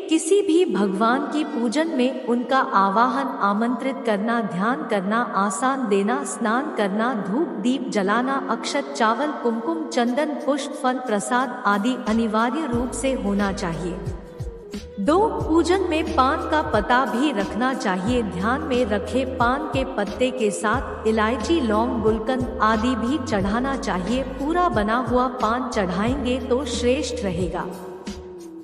किसी भी भगवान की पूजन में उनका आवाहन, आमंत्रित करना, ध्यान करना, आसन देना, स्नान करना, धूप दीप जलाना, अक्षत, चावल, कुमकुम, चंदन, पुष्प, फल, प्रसाद आदि अनिवार्य रूप से होना चाहिए। 2. पूजन में पान का पत्ता भी रखना चाहिए। ध्यान में रखे पान के पत्ते के साथ इलायची, लौंग, गुलकंद आदि भी चढ़ाना चाहिए। पूरा बना हुआ पान चढ़ाएंगे तो श्रेष्ठ रहेगा।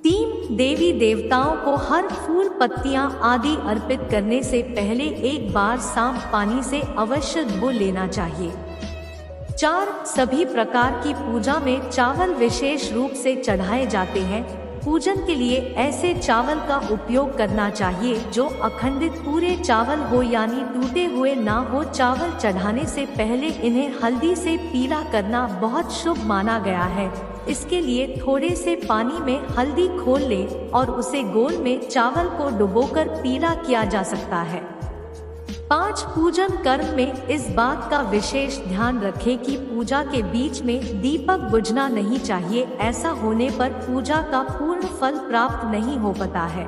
3. देवी देवताओं को हर फूल, पत्तियां आदि अर्पित करने से पहले एक बार साफ पानी से अवश्य धो लेना चाहिए। 4. सभी प्रकार की पूजा में चावल विशेष रूप से चढ़ाए जाते हैं। पूजन के लिए ऐसे चावल का उपयोग करना चाहिए जो अखंडित पूरे चावल हो, यानी टूटे हुए ना हो। चावल चढ़ाने से पहले इन्हें हल्दी से पीला करना बहुत शुभ माना गया है। इसके लिए थोड़े से पानी में हल्दी घोल ले और उसे गोल में चावल को डुबोकर पीला किया जा सकता है। 5. पूजन कर्म में इस बात का विशेष ध्यान रखें कि पूजा के बीच में दीपक बुझना नहीं चाहिए। ऐसा होने पर पूजा का पूर्ण फल प्राप्त नहीं हो पाता है।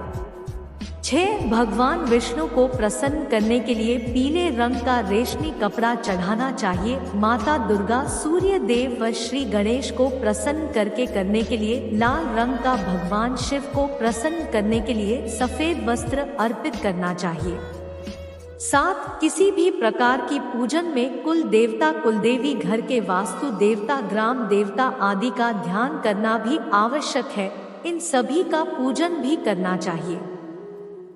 6. भगवान विष्णु को प्रसन्न करने के लिए पीले रंग का रेशमी कपड़ा चढ़ाना चाहिए। माता दुर्गा, सूर्य देव व श्री गणेश को प्रसन्न करने के लिए लाल रंग का, भगवान शिव को प्रसन्न करने के लिए सफेद वस्त्र अर्पित करना चाहिए। 7. किसी भी प्रकार की पूजन में कुल देवता, कुलदेवी, घर के वास्तु देवता, ग्राम देवता आदि का ध्यान करना भी आवश्यक है। इन सभी का पूजन भी करना चाहिए।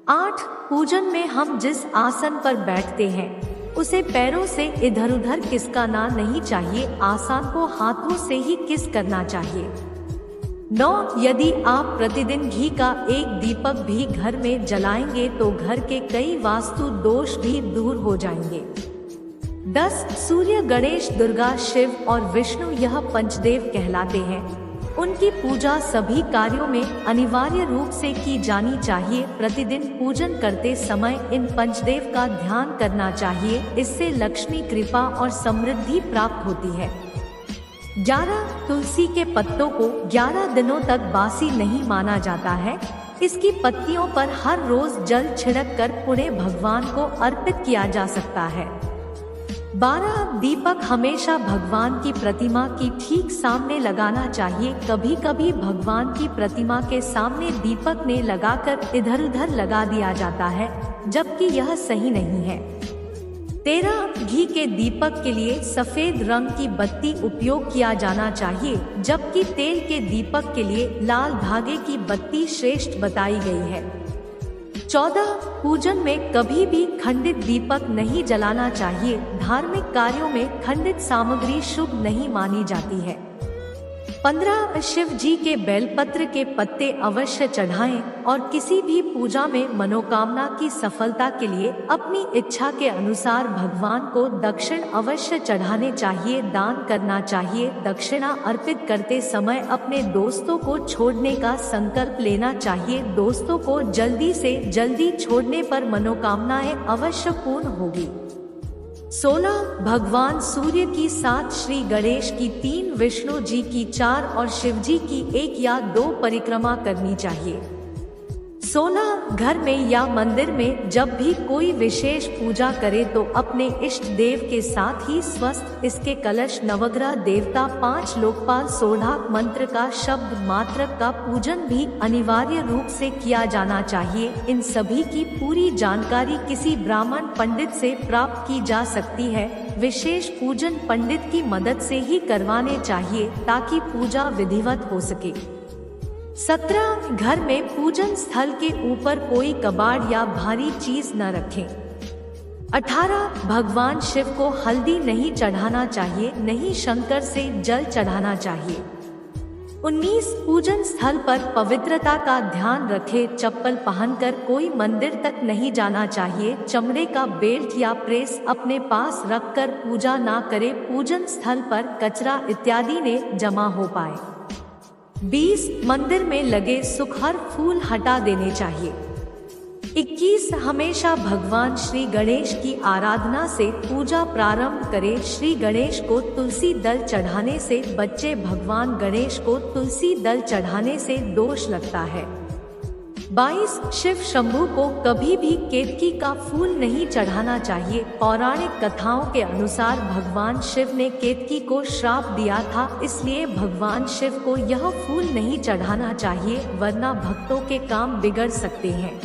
8. पूजन में हम जिस आसन पर बैठते हैं उसे पैरों से इधर उधर खिसकाना नहीं चाहिए। आसन को हाथों से ही किस करना चाहिए। 9. यदि आप प्रतिदिन घी का एक दीपक भी घर में जलाएंगे तो घर के कई वास्तु दोष भी दूर हो जाएंगे। 10. सूर्य, गणेश, दुर्गा, शिव और विष्णु यह पंचदेव कहलाते हैं। उनकी पूजा सभी कार्यों में अनिवार्य रूप से की जानी चाहिए। प्रतिदिन पूजन करते समय इन पंचदेव का ध्यान करना चाहिए। इससे लक्ष्मी कृपा और समृद्धि प्राप्त होती है। 11. तुलसी के पत्तों को 11 दिनों तक बासी नहीं माना जाता है। इसकी पत्तियों पर हर रोज जल छिड़क कर पुण्य भगवान को अर्पित किया जा सकता है। 12. दीपक हमेशा भगवान की प्रतिमा की ठीक सामने लगाना चाहिए। कभी कभी भगवान की प्रतिमा के सामने दीपक ने लगाकर इधर उधर लगा दिया जाता है, जबकि यह सही नहीं है। 13. घी के दीपक के लिए सफेद रंग की बत्ती उपयोग किया जाना चाहिए, जबकि तेल के दीपक के लिए लाल धागे की बत्ती श्रेष्ठ बताई गई है। 14. पूजन में कभी भी खंडित दीपक नहीं जलाना चाहिए। धार्मिक कार्यों में खंडित सामग्री शुभ नहीं मानी जाती है। 15. शिव जी के बेलपत्र के पत्ते अवश्य चढ़ाएं और किसी भी पूजा में मनोकामना की सफलता के लिए अपनी इच्छा के अनुसार भगवान को दक्षिण अवश्य चढ़ाने चाहिए, दान करना चाहिए। दक्षिणा अर्पित करते समय अपने दोस्तों को छोड़ने का संकल्प लेना चाहिए। दोस्तों को जल्दी से जल्दी छोड़ने पर मनोकामनाएं अवश्य पूर्ण होगी। 16. भगवान सूर्य की 7, श्री गणेश की 3, विष्णु जी की 4 और शिव जी की 1 या 2 परिक्रमा करनी चाहिए। 16. घर में या मंदिर में जब भी कोई विशेष पूजा करे तो अपने इष्ट देव के साथ ही स्वस्थ इसके कलश, नवग्रह देवता, 5 लोकपाल, सोढ़ाक मंत्र का शब्द मात्र का पूजन भी अनिवार्य रूप से किया जाना चाहिए। इन सभी की पूरी जानकारी किसी ब्राह्मण पंडित से प्राप्त की जा सकती है। विशेष पूजन पंडित की मदद से ही करवाने चाहिए ताकि पूजा विधिवत हो सके। 17. घर में पूजन स्थल के ऊपर कोई कबाड़ या भारी चीज न रखें। 18. भगवान शिव को हल्दी नहीं चढ़ाना चाहिए, नहीं शंकर से जल चढ़ाना चाहिए। 19. पूजन स्थल पर पवित्रता का ध्यान रखें। चप्पल पहनकर कोई मंदिर तक नहीं जाना चाहिए। चमड़े का बेल्ट या प्रेस अपने पास रखकर पूजा ना करें। पूजन स्थल पर कचरा इत्यादि ने जमा हो पाए। 20. मंदिर में लगे सुखर फूल हटा देने चाहिए। 21. हमेशा भगवान श्री गणेश की आराधना से पूजा प्रारंभ करें। श्री गणेश को तुलसी दल चढ़ाने से बच्चे भगवान गणेश को तुलसी दल चढ़ाने से दोष लगता है। 22 शिव शंभू को कभी भी केतकी का फूल नहीं चढ़ाना चाहिए। पौराणिक कथाओं के अनुसार भगवान शिव ने केतकी को श्राप दिया था, इसलिए भगवान शिव को यह फूल नहीं चढ़ाना चाहिए, वरना भक्तों के काम बिगड़ सकते हैं।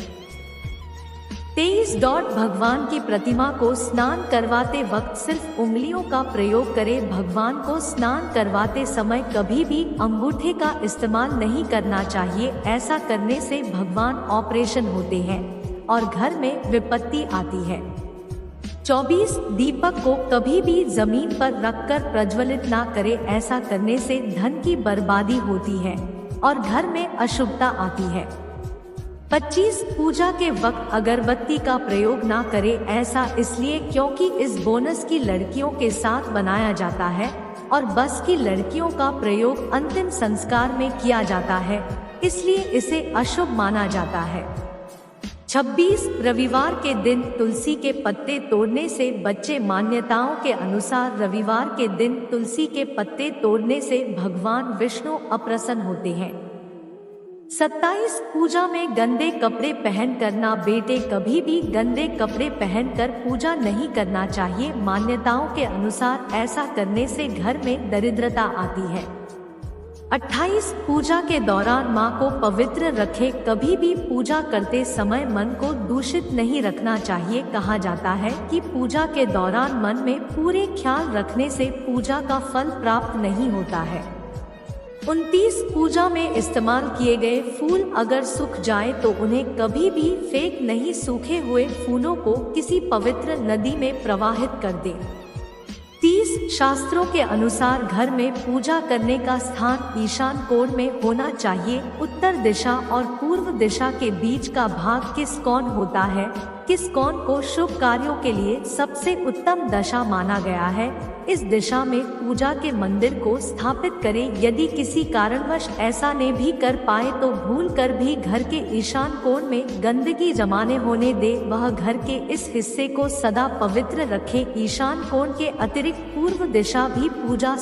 23 भगवान की प्रतिमा को स्नान करवाते वक्त सिर्फ उंगलियों का प्रयोग करें। भगवान को स्नान करवाते समय कभी भी अंगूठे का इस्तेमाल नहीं करना चाहिए, ऐसा करने से भगवान ऑपरेशन होते हैं और घर में विपत्ति आती है। 24 दीपक को कभी भी जमीन पर रखकर प्रज्वलित ना करें, ऐसा करने से धन की बर्बादी होती है और घर में अशुभता आती है। 25 पूजा के वक्त अगरबत्ती का प्रयोग ना करें, ऐसा इसलिए क्योंकि इस बोनस की लड़कियों के साथ बनाया जाता है और बस की लड़कियों का प्रयोग अंतिम संस्कार में किया जाता है, इसलिए इसे अशुभ माना जाता है। 26 रविवार के दिन तुलसी के पत्ते तोड़ने से बच्चे। मान्यताओं के अनुसार रविवार के दिन तुलसी के पत्ते तोड़ने से भगवान विष्णु अप्रसन्न होते हैं। 27 पूजा में गंदे कपड़े पहन करना। बेटे कभी भी गंदे कपड़े पहनकर पूजा नहीं करना चाहिए। मान्यताओं के अनुसार ऐसा करने से घर में दरिद्रता आती है। 28 पूजा के दौरान मां को पवित्र रखें। कभी भी पूजा करते समय मन को दूषित नहीं रखना चाहिए। कहा जाता है कि पूजा के दौरान मन में पूरे ख्याल रखने से पूजा का फल प्राप्त नहीं होता है। 29 पूजा में इस्तेमाल किए गए फूल अगर सूख जाए तो उन्हें कभी भी फेंक नहीं, सूखे हुए फूलों को किसी पवित्र नदी में प्रवाहित कर दें। 30 शास्त्रों के अनुसार घर में पूजा करने का स्थान ईशान कोण में होना चाहिए। उत्तर दिशा और पूर्व दिशा के बीच का भाग किस कोण होता है, किस कोण को शुभ कार्यों के लिए सबसे उत्तम दशा माना गया है, इस दिशा में पूजा के मंदिर को स्थापित करें। यदि किसी कारणवश ऐसा नहीं भी कर पाए तो भूल कर भी घर के ईशान कोण में गंदगी जमाने होने दे, वह घर के इस हिस्से को सदा पवित्र रखे। ईशान कोण के अतिरिक्त पूर्व दिशा भी पूजा